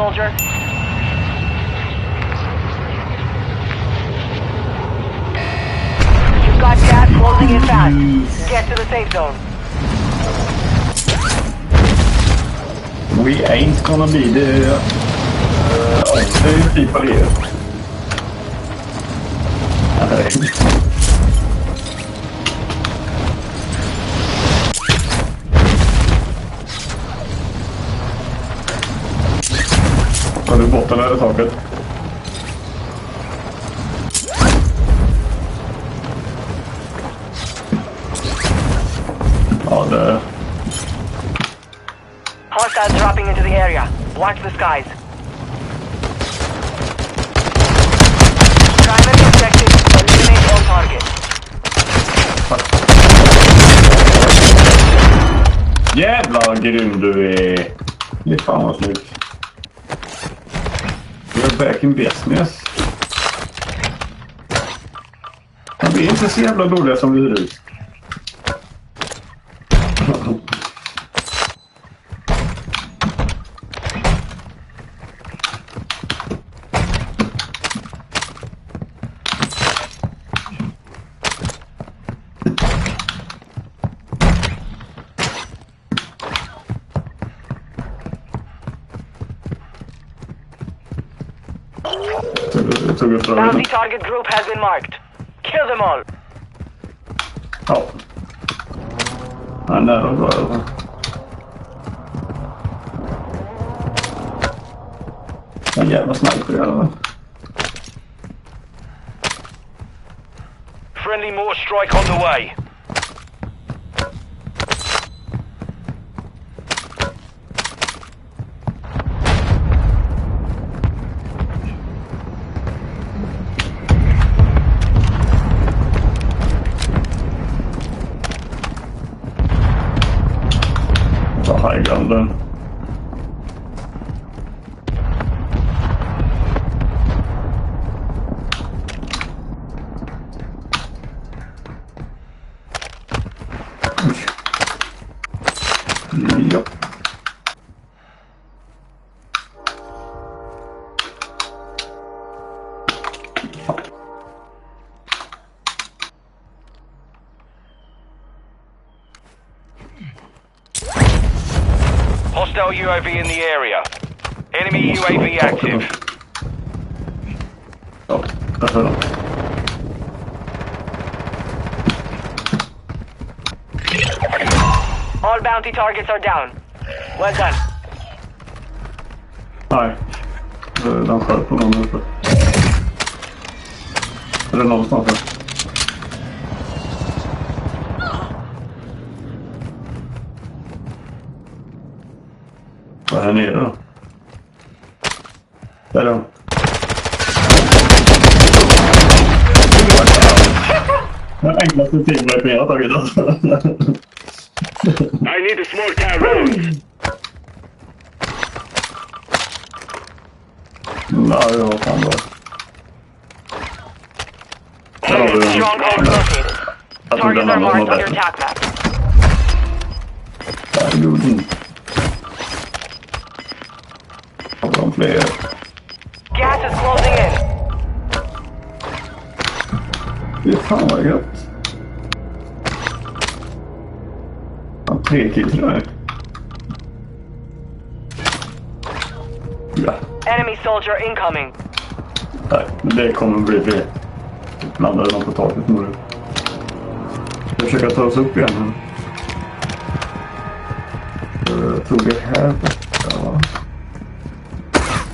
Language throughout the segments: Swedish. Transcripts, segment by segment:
soldier. You've got gas closing in fast. Get to the safe zone. We ain't gonna be there. Det är typ av det. Har du botten eller taket? Ja, det... Hostiles dropping into the area. Watch the skies. Primary objective, eliminate all targets. Jävlar grym du är. Det är fan vad snyggt. We're back in business. Men vi är inte så jävla dåliga som virus. Bounty target group has been marked. Kill them all. Ja. Han är nära bra. En jävla sniper i alla fall. Friendly mortar strike on the way. High ground then. Yep. Hostile UAV in the area. Enemy UAV active. Ja, där är de. All bounty targets are down. Well done. Nej, de sköt på någon uppe. Är det någonstans där? Vad är här nere då? Där är de. Den enklaste teamwork jag har tagit alltså. I need a small car road. Nej, det var fan bra. Där har vi den. Stronghold located. Jag tror Targets den are andra var marked on your bättre. attack map. Där är god. Har de fler? Gas is closing in. Det är fan vad gött. Han 3 kills där. Ja. Enemy soldier incoming. Nej, men det kommer bli fel. Landade de på taket nu. Jag försöker ta oss upp igen. Jag tog det här. Ja.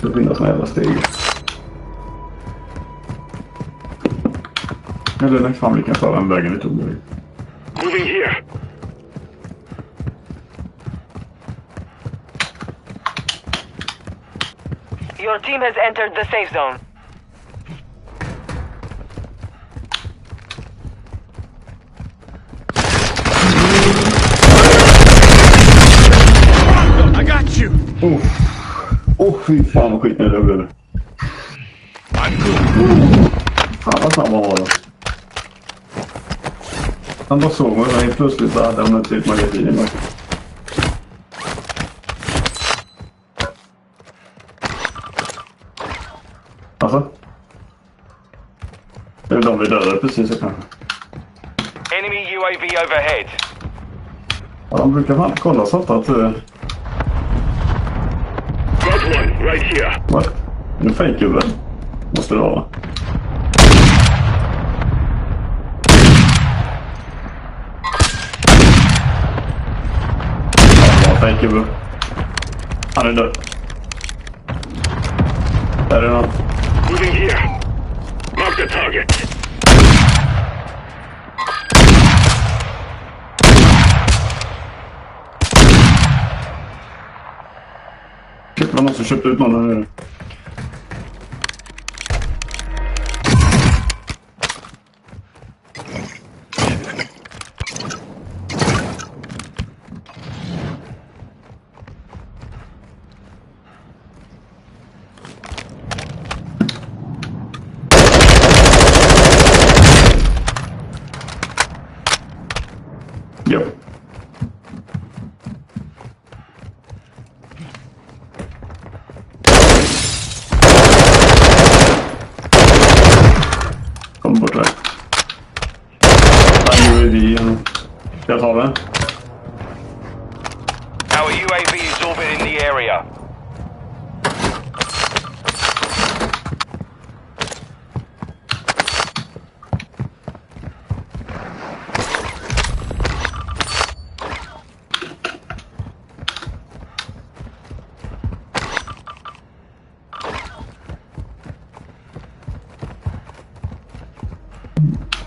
Det finns såna jävla steg. Eller när fan vi kan ta den vägen vi tog det. Moving here. Your team has entered the safe zone. I got you. Fy fan vad skit det blev. Fan vad snabb han var då. Han bara såg mig och helt plötsligt så hade han ett typ magasin. Det är de vi dödade precis här kanske. Enemy UAV overhead. Ja, de brukar fan kolla så att... Got one right here. What? En fejkgubbe. Måste det vara. Fejkgubbe. Han är död. Där är någon. Moving here. Mark the target. Det var någon som köpte ut någon här nere. Jo. Kom bort där. UAV. Jag tar den. Our UAV is orbiting the area.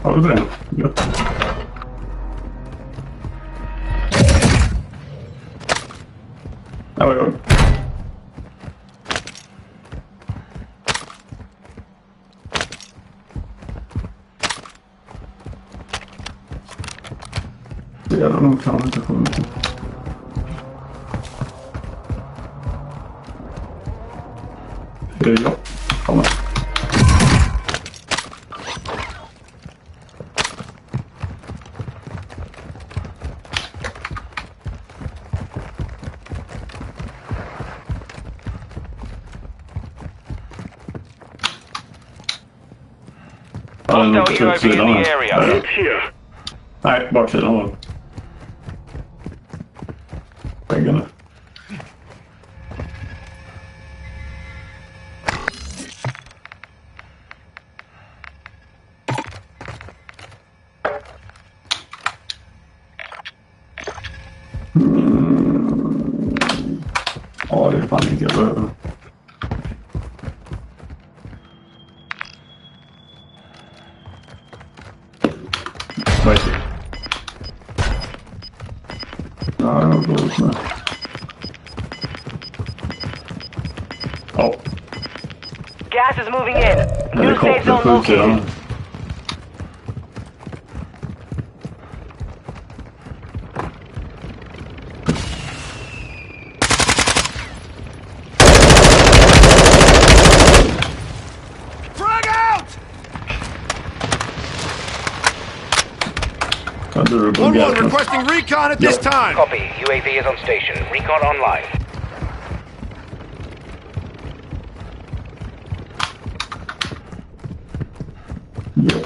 Har du det? Ja. Ja, ja. Det är nog kan inte få mycket. Det är jag. Kom här. Hostile UAV in the area. Look here. Nej, baksidan var den. Väggen. Ja, det är fan inte jag behöver. Vad är det? Ja, jag går ut med. Ja. Gas is moving in. New safe Helikopter zone på utsidan. located. One requesting recon at this time. Copy. UAV is on station. Recon online. Ja.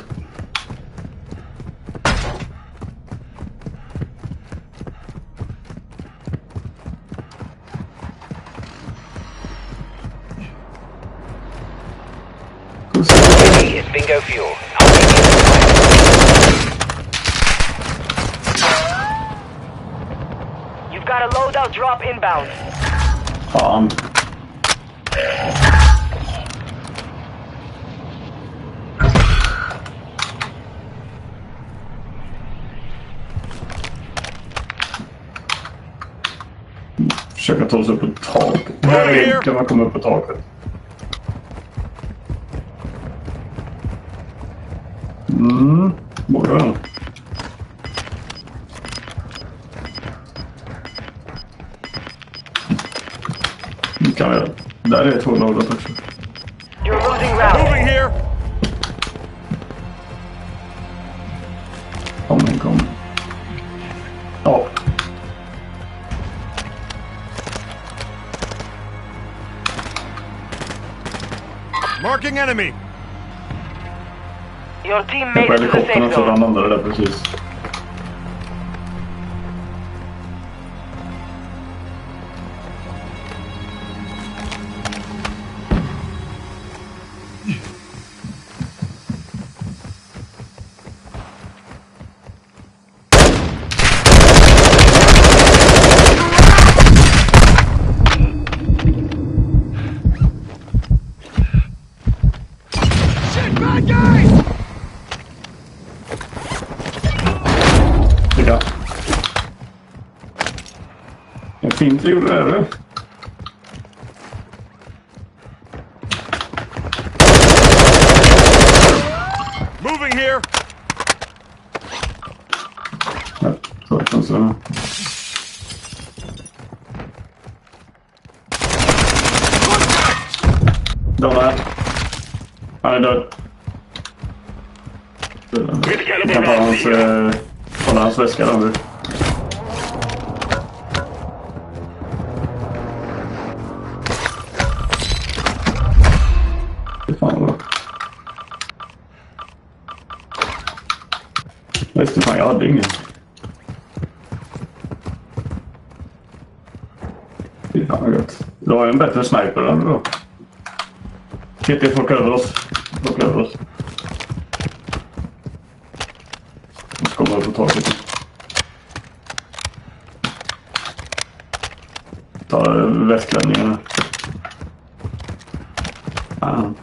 UAV is bingo fuel. You've got a loadout drop inbound. Fan. Försöka ta sig upp på taket. Här kan man komma upp på taket. Borde den. Kan vi. Där är två lådor också. You're losing round. Moving here. Kom. Ja. Marking enemy. Your team Jag made på it to the helikoptern safe och så zone. landade det där precis. Bad guys! Titta. En fint gjorde det här. Moving here. Ja, så kan så. De här. Han är död. Jag kan ta hans väska då nu. Fy fan vad. Visst fan, jag hade ingen. Fy fan vad gött. Du har ju en bättre sniper än då. Titta, folk över oss. Folk över oss. Jag ska bara få tag i det. Ta västlänningarna. Fan.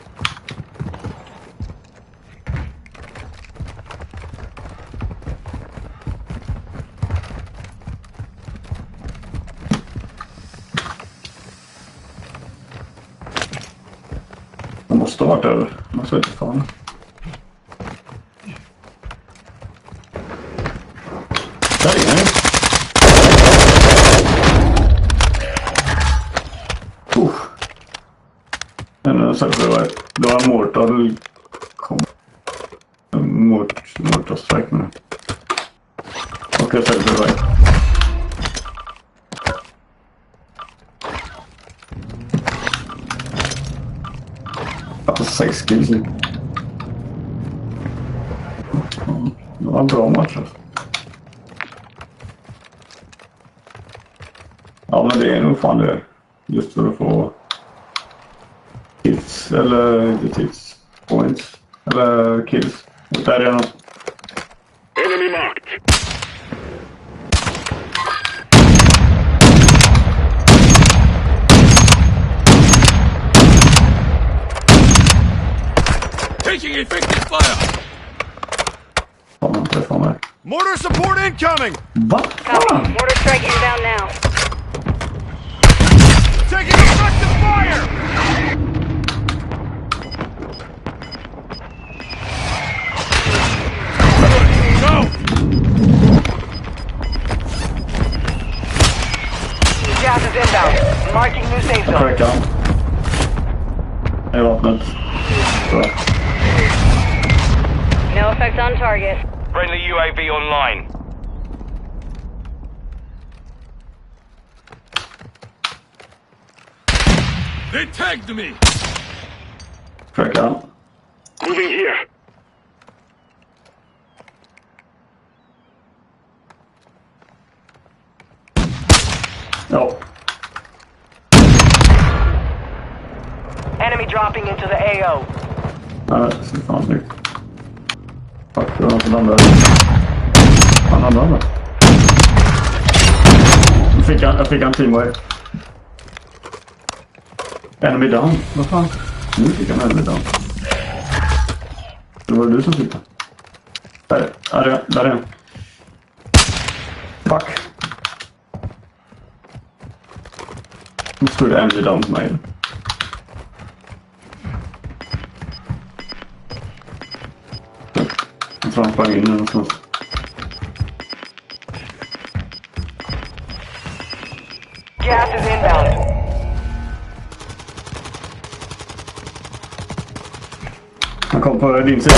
De måste ha varit över. Man ser inte fan. Där är han. Men så det var mortal kom. Mortal strike nu. Och jag säger det var. Alltså 6 kills. Det var en bra match. Ja, men det är nog fan det. Just för att få kills, eller inte kills, points, eller kills. Där är något. Enemy marked. Taking effective fire. Fan, träffar mig. Mortar support incoming. Va? Copy. Mortar strike inbound now. Taking effective fire. Go. Gas is inbound. Marking new safe zone. Crackar. I vapnet. Så. No effect on target. Friendly UAV online. They tagged me. Crackar. Moving here. Ja. Enemy dropping into the AO. Nej, så fan snyggt. Fuck, det var någon som landade. Han landade. Jag fick en teamway. Enemy down. Vad fan? Nu fick han enemy down. Det var du som fick den. Där är en. Fuck. Nu stod det enemy down på mig. Jag tror han sprang in någonstans. Gas is inbound. Han kom på din sida.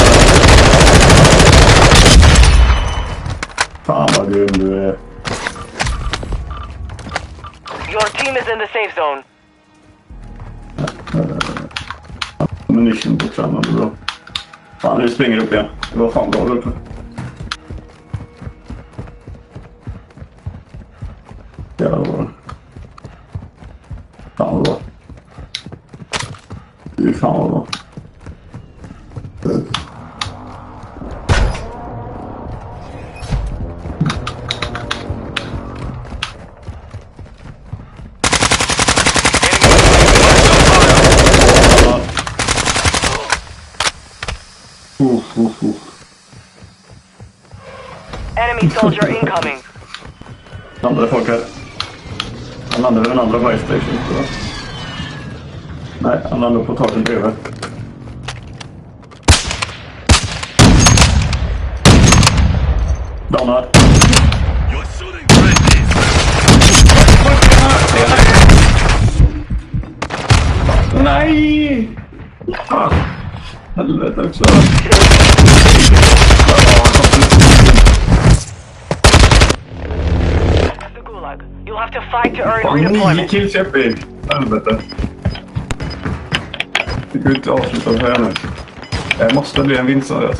Fan vad grym du är. Your team is in the safe zone. Ammunition på framåt bra. Fan, nu springer upp igen. Det var fan bra där uppe. Jävlar vad bra. Fan vad bra. Det är fan vad bra. Enemy soldier incoming. Landade folk här. Han landade vid den andra buy station. Nej, han landade på taket bredvid. Downar. You're shooting friendlies! Nej! Fan. Helvete också. The Gulag. You'll have to fight to earn Fan, 9 redeployment. kills Epic. Helvete. Det går inte avsluta det här nu. Det måste bli en vinst av det.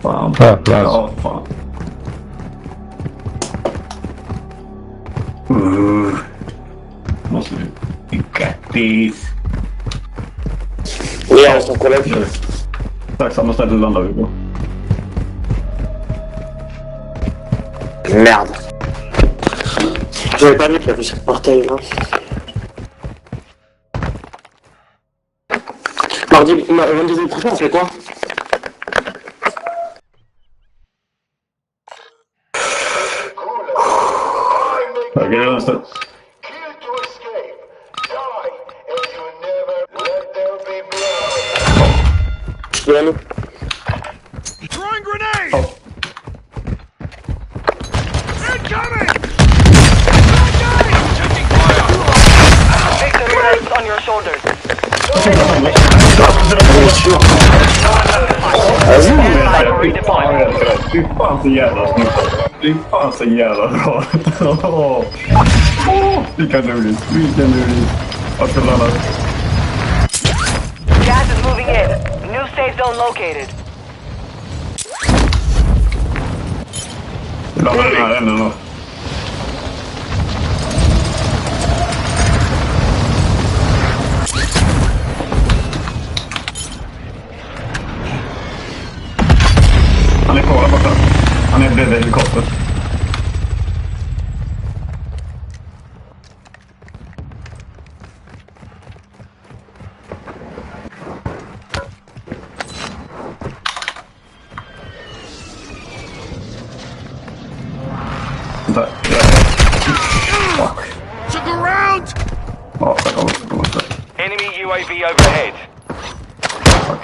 Fan. Ja, fan. Måste vi. Grattis. Ja, som kollektiv. Tack, samma ställe landar vi på. Merde. J'avais pas vu qu'il y avait cette portail là. Mardi 22 prochain, on fait quoi? Okej, vänster. Kill to escape. Die, and you never let there be blood. Bien. Throwing grenade! Oh. Incoming! Taking fire! Victor rests on your shoulders. Stand by for redeployment. Det är fan så jävla snyggt. Det är fan så jävla bra. Vilka luris. Vad ska landa? Gas is moving in. New safe zone located. Vi landar den här änden då. Han är kvar där borta. Han är bredvid helikopter. Vänta, fuck. Took a round! Ja, där kommer det. Enemy UAV overhead. Fuck.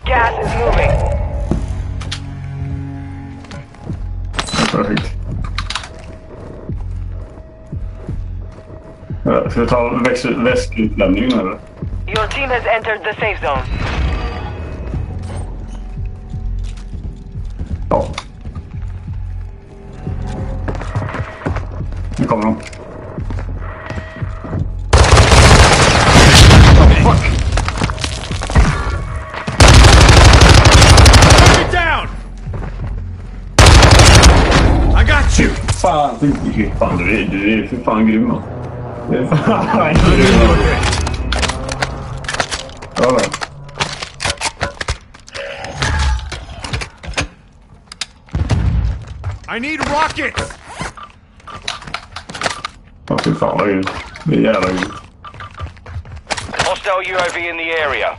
Gas is moving. Perfekt. Ska vi ta väskutlämningen eller? Your team has entered the safe zone. Ja. Nu kommer de. Fuck! Get down! I got you! Fan, du är för fan grym. Det är fan grym. Ja, då. I need rockets! Ja, fy fan vad grymt. Det är jävla grymt. Hostile UAV in the area.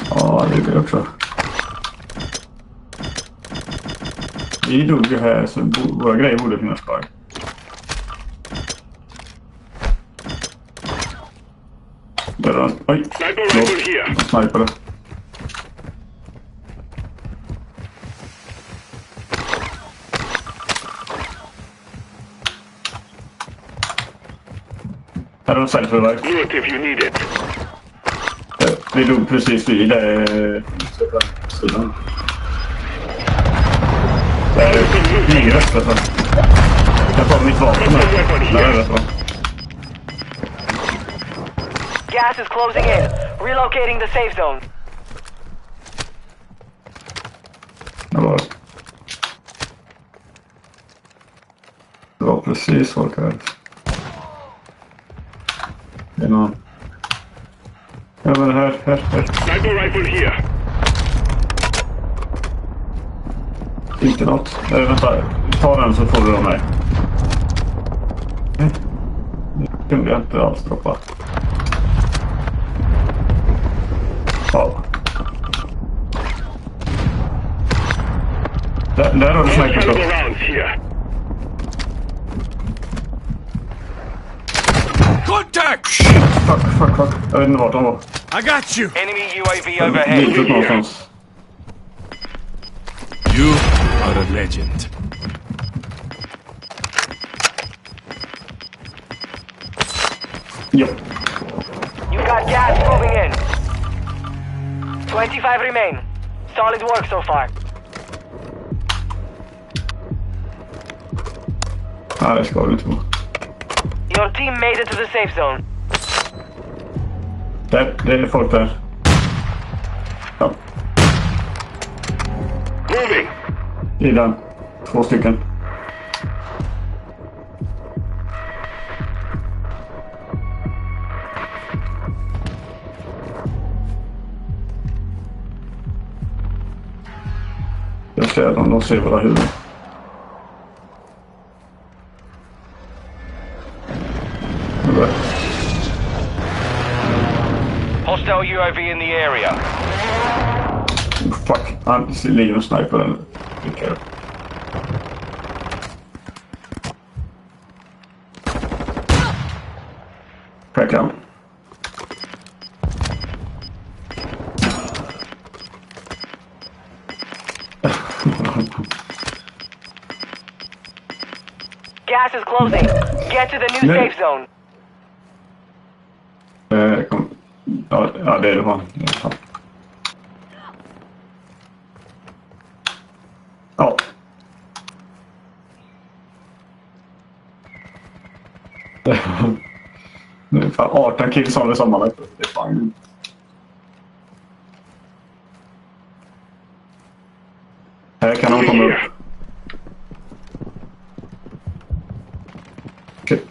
Ja, det är det också. Vi dog ju här så våra grejer borde finnas kvar. Där, oj. Sniper rifle here! Sniper. Här har de sälj för dig. Do it if you need it. Vi dog precis vid sidan. Det är ingen röst alltså. Jag tar mitt vapen här. Nej, det är bra. Gas is closing in. Relocating the safe zone. Det var precis folk här. Det är någon. Ja men här. Sniper rifle here. Inte något. Vänta. Ta den så får du av mig. Det kunde jag inte alls droppa. Ja. Där har du sniper då. Contact! Fuck. Jag vet inte vart de var. I got you. Enemy UAV overhead. Litet någonstans. You are a legend. Ja. You've got gas moving in. 25 remain. Solid work so far. Nej, det ska du inte vara. Your team made it to the safe zone. Det är folk där. Ja. Moving. I den. 2 stycken. Jag ser dem, de ser våra huvuden. Hostile UAV in the area. Fuck, han ligger och sniper den. Crack han. Gas is closing. Get to the new safe zone. Kom. Ja, det är det fan. Ja. Nu är fan 18 kills har vi sammanlagt. Det är fan. Här kan de komma upp. Okej.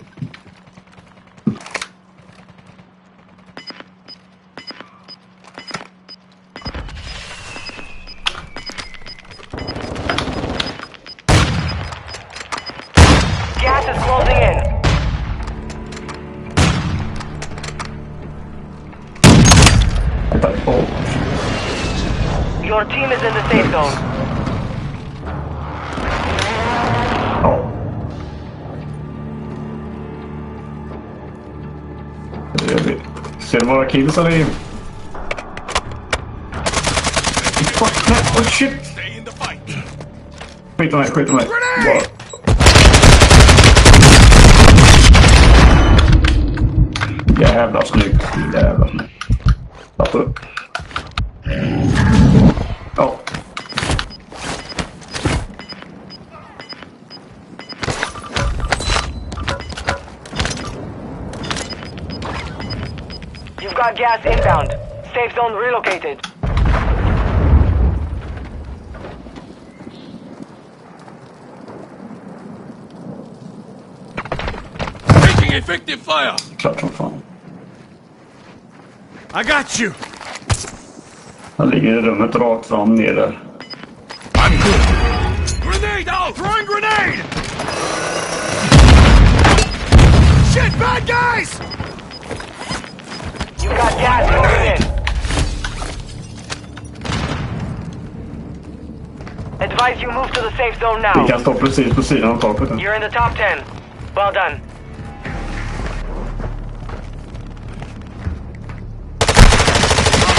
Gas is closing in. Oh. Your team is in the safe zone. Ja. Ser du våra kills eller? Fuck, nej, oh shit! Stay in the fight. Skit om mig. Bara. Jävla snyggt. Tapp upp. Ja. You've got gas inbound. Safe zone relocated. Taking effective fire. Klart som fan. I got you. Han ligger i rummet rakt fram ner där. I'm good. Grenade out! Throwing grenade! Shit, bad guys! You've got gas moving in. Advise you move to the safe zone Vi now. kan stå precis på sidan av taket. You're in the top 10. Well done.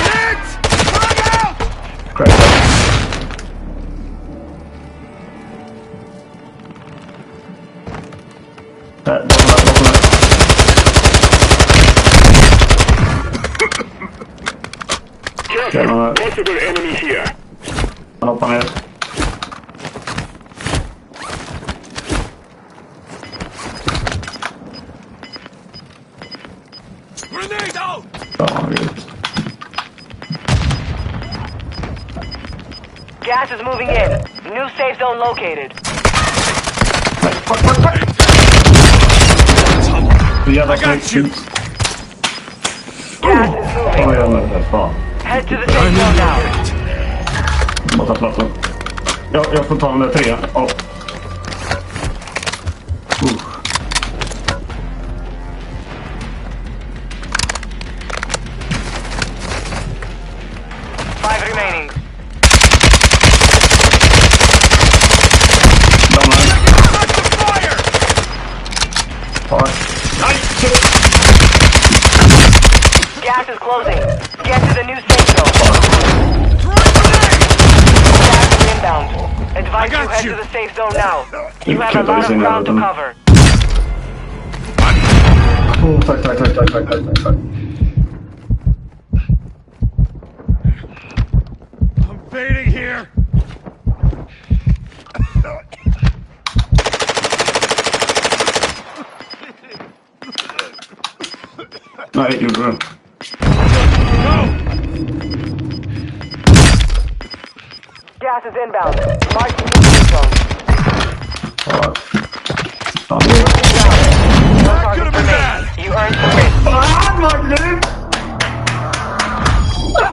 Hit! Frag out! Crack. Där, bakom där. Okej, men Possible enemy here. han hoppar ner. Grenade out! Ja, gud. Gas is moving in. New safe zone located. Nej, fuck. Det jävla knäckskjut. Gas is moving. Kom igen nu, fan. Head to the safe zone now. Bara ta platsen. Jag får ta den där 3. Oh. 5 remaining. Fire! Fuck. Nej, shit. Gas is closing. Get to the new safe zone. Gas is inbound. Advise you head to the safe zone now. You have a lot of ground to cover. Oh, tack. I'm fading here. Nej, gjorde du. Gas is inbound. Mark the